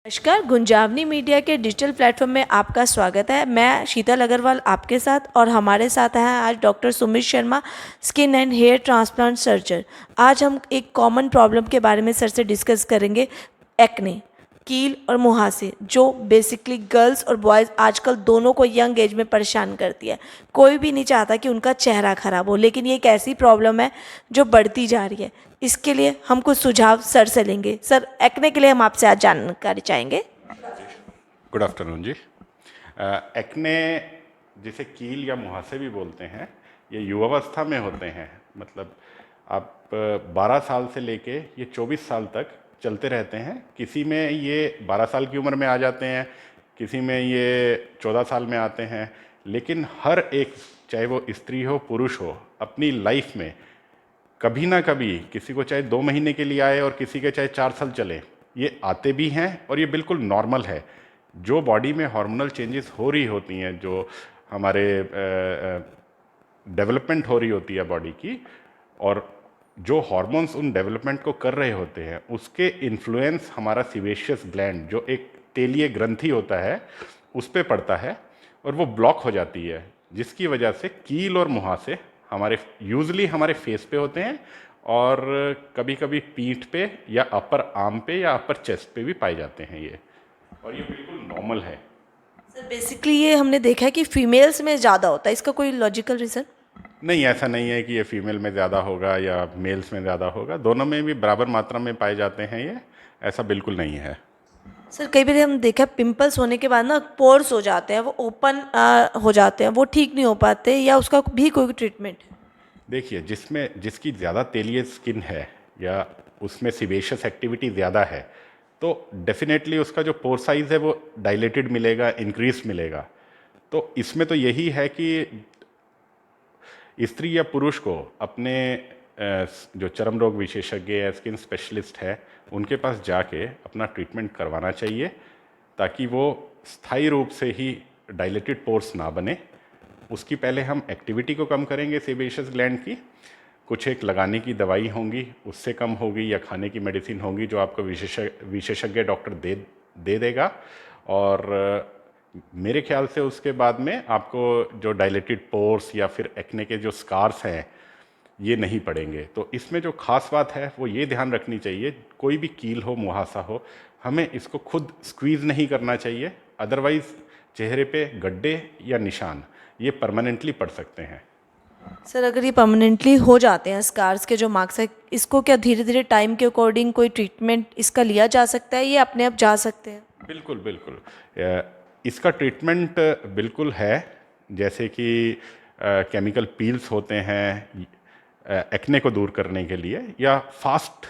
नमस्कार, गुंजावनी मीडिया के digital platform में आपका स्वागत है। मैं शीतल अग्रवाल आपके साथ और हमारे साथ हैं आज doctor Sumit Sharma, skin and hair transplant surgeon. आज हम एक कॉमन प्रॉब्लम के बारे में सर से डिस्कस करेंगे, एक्ने, कील और मुहासे, जो बेसिकली गर्ल्स और बॉयज़ आजकल दोनों को यंग एज में परेशान करती है। कोई भी नहीं चाहता कि उनका चेहरा ख़राब हो, लेकिन ये एक ऐसी प्रॉब्लम है जो बढ़ती जा रही है। इसके लिए हम कुछ सुझाव सर से लेंगे। सर, एक्ने के लिए हम आपसे आज जानकारी चाहेंगे। गुड आफ्टरनून जी। एक्ने जिसे कील या मुहासे भी बोलते हैं, ये युवावस्था में होते हैं। मतलब आप 12 साल से लेके ये 24 साल तक चलते रहते हैं। किसी में ये 12 साल की उम्र में आ जाते हैं, किसी में ये 14 साल में आते हैं, लेकिन हर एक, चाहे वो स्त्री हो पुरुष हो, अपनी लाइफ में कभी ना कभी, किसी को चाहे 2 महीने के लिए आए और किसी के चाहे 4 साल चले, ये आते भी हैं और ये बिल्कुल नॉर्मल है। जो बॉडी में हार्मोनल चेंजेस हो रही होती हैं, जो हमारे डेवलपमेंट हो रही होती है बॉडी की, और जो हार्मोन्स उन डेवलपमेंट को कर रहे होते हैं, उसके इन्फ्लुएंस हमारा सीवेशियस ग्लैंड, जो एक तेलीय ग्रंथि होता है, उस पर पड़ता है और वो ब्लॉक हो जाती है, जिसकी वजह से कील और मुहासे हमारे यूजली हमारे फेस पे होते हैं और कभी कभी पीठ पे या अपर आर्म पे या अपर चेस्ट पे भी पाए जाते हैं ये, और ये बिल्कुल नॉर्मल है। सर, बेसिकली ये हमने देखा है कि फीमेल्स में ज़्यादा होता है। इसका कोई लॉजिकल रीज़न? नहीं, ऐसा नहीं है कि ये फीमेल में ज़्यादा होगा या मेल्स में ज़्यादा होगा, दोनों में भी बराबर मात्रा में पाए जाते हैं ये, ऐसा बिल्कुल नहीं है। सर, कई बार हम देखा पिंपल्स होने के बाद ना पोर्स हो जाते हैं, वो ओपन हो जाते हैं, वो ठीक नहीं हो पाते, या उसका भी कोई ट्रीटमेंट है? देखिए, जिसकी ज़्यादा तेलीय स्किन है या उसमें सिवेशियस एक्टिविटी ज़्यादा है, तो डेफिनेटली उसका जो पोर साइज़ है वो डायलेटेड मिलेगा, इंक्रीज मिलेगा। तो इसमें तो यही है कि स्त्री या पुरुष को अपने जो चर्म रोग विशेषज्ञ या स्किन स्पेशलिस्ट है, उनके पास जाके अपना ट्रीटमेंट करवाना चाहिए, ताकि वो स्थायी रूप से ही डायलेटेड पोर्स ना बने। उसकी पहले हम एक्टिविटी को कम करेंगे सेबेशियस ग्लैंड की, कुछ एक लगाने की दवाई होंगी, उससे कम होगी, या खाने की मेडिसिन होगी जो आपको विशेषज्ञ डॉक्टर दे देगा। और मेरे ख्याल से उसके बाद में आपको जो डायलेटेड पोर्स या फिर एक्ने के जो स्कार्स हैं, ये नहीं पड़ेंगे। तो इसमें जो खास बात है वो ये ध्यान रखनी चाहिए, कोई भी कील हो मुहासा हो, हमें इसको खुद स्क्वीज़ नहीं करना चाहिए, अदरवाइज़ चेहरे पे गड्ढे या निशान ये परमानेंटली पड़ सकते हैं। सर, अगर ये परमानेंटली हो जाते हैं स्कार्स के जो मार्क्स है, इसको क्या धीरे धीरे टाइम के अकॉर्डिंग कोई ट्रीटमेंट इसका लिया जा सकता है, ये अपने आप जा सकते हैं? बिल्कुल बिल्कुल। इसका ट्रीटमेंट बिल्कुल है, जैसे कि केमिकल पील्स होते हैं एक्ने को दूर करने के लिए, या फास्ट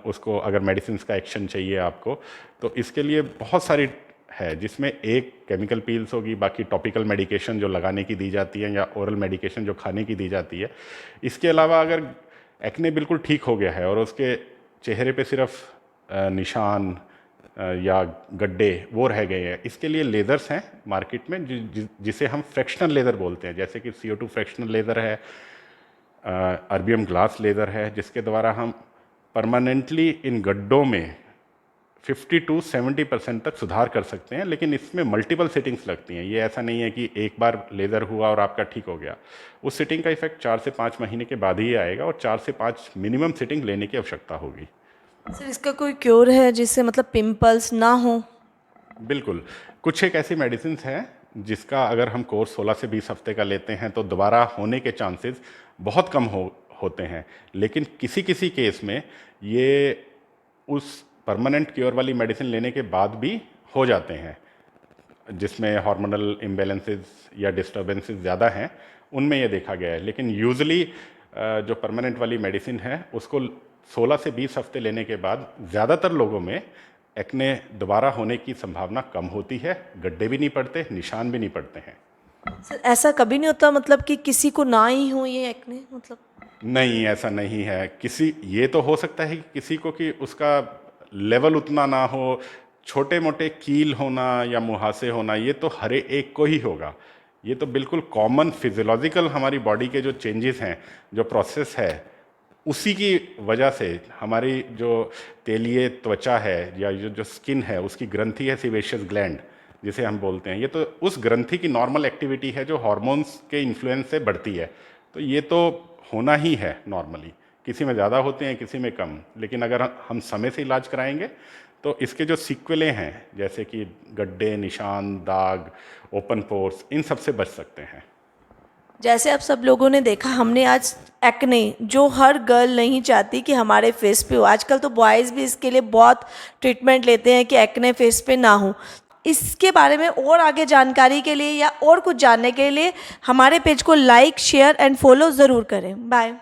उसको अगर मेडिसिन का एक्शन चाहिए आपको, तो इसके लिए बहुत सारी है, जिसमें एक केमिकल पील्स होगी, बाकी टॉपिकल मेडिकेशन जो लगाने की दी जाती है, या ओरल मेडिकेशन जो खाने की दी जाती है। इसके अलावा अगर एक्ने बिल्कुल ठीक हो गया है और उसके चेहरे पे सिर्फ निशान या गड्ढे वो रह गए हैं, इसके लिए लेज़र्स हैं मार्केट में, जिसे हम फ्रैक्शनल लेज़र बोलते हैं, जैसे कि CO2 फ्रैक्शनल लेज़र है, अर्बियम ग्लास लेज़र है, जिसके द्वारा हम परमानेंटली इन गड्ढों में 50 to 70% तक सुधार कर सकते हैं। लेकिन इसमें मल्टीपल सिटिंग्स लगती हैं, ये ऐसा नहीं है कि एक बार लेज़र हुआ और आपका ठीक हो गया। उस सिटिंग का इफेक्ट 4 से 5 महीने के बाद ही आएगा, और 4 से 5 मिनिमम सिटिंग लेने की आवश्यकता होगी। सर, इसका कोई क्योर है जिससे मतलब पिंपल्स ना हो? बिल्कुल, कुछ एक ऐसी मेडिसिन हैं जिसका अगर हम कोर्स 16 से 20 हफ्ते का लेते हैं तो दोबारा होने के चांसेस बहुत कम होते हैं। लेकिन किसी किसी केस में ये उस परमानेंट क्योर वाली मेडिसिन लेने के बाद भी हो जाते हैं, जिसमें हार्मोनल इम्बैलेंसेस या डिस्टर्बेंसेस ज़्यादा हैं, उनमें ये देखा गया है। लेकिन यूजुअली जो परमानेंट वाली मेडिसिन है, उसको 16 से 20 हफ्ते लेने के बाद ज़्यादातर लोगों में एक्ने दोबारा होने की संभावना कम होती है, गड्ढे भी नहीं पड़ते, निशान भी नहीं पड़ते हैं। सर, ऐसा कभी नहीं होता मतलब कि किसी को ना ही हो ये एक्ने, मतलब? नहीं, ऐसा नहीं है। किसी, ये तो हो सकता है कि किसी को कि उसका लेवल उतना ना हो, छोटे मोटे कील होना या मुहासे होना, ये तो हर एक को ही होगा। ये तो बिल्कुल कॉमन फिजियोलॉजिकल हमारी बॉडी के जो चेंजेस हैं, जो प्रोसेस है, उसी की वजह से हमारी जो तेलीय त्वचा है या जो स्किन है उसकी ग्रंथि है सीवेशियस ग्लैंड जिसे हम बोलते हैं, ये तो उस ग्रंथि की नॉर्मल एक्टिविटी है जो हार्मोन्स के इन्फ्लुएंस से बढ़ती है। तो ये तो होना ही है नॉर्मली, किसी में ज़्यादा होते हैं किसी में कम, लेकिन अगर हम समय से इलाज कराएंगे तो इसके जो सीक्वलें हैं जैसे कि गड्ढे, निशान, दाग, ओपन पोर्स, इन सब से बच सकते हैं। जैसे आप सब लोगों ने देखा, हमने आज एक्ने, जो हर गर्ल नहीं चाहती कि हमारे फेस पे हो, आजकल तो बॉयज़ भी इसके लिए बहुत ट्रीटमेंट लेते हैं कि एक्ने फेस पे ना हो। इसके बारे में और आगे जानकारी के लिए या और कुछ जानने के लिए हमारे पेज को लाइक, शेयर एंड फॉलो ज़रूर करें। बाय।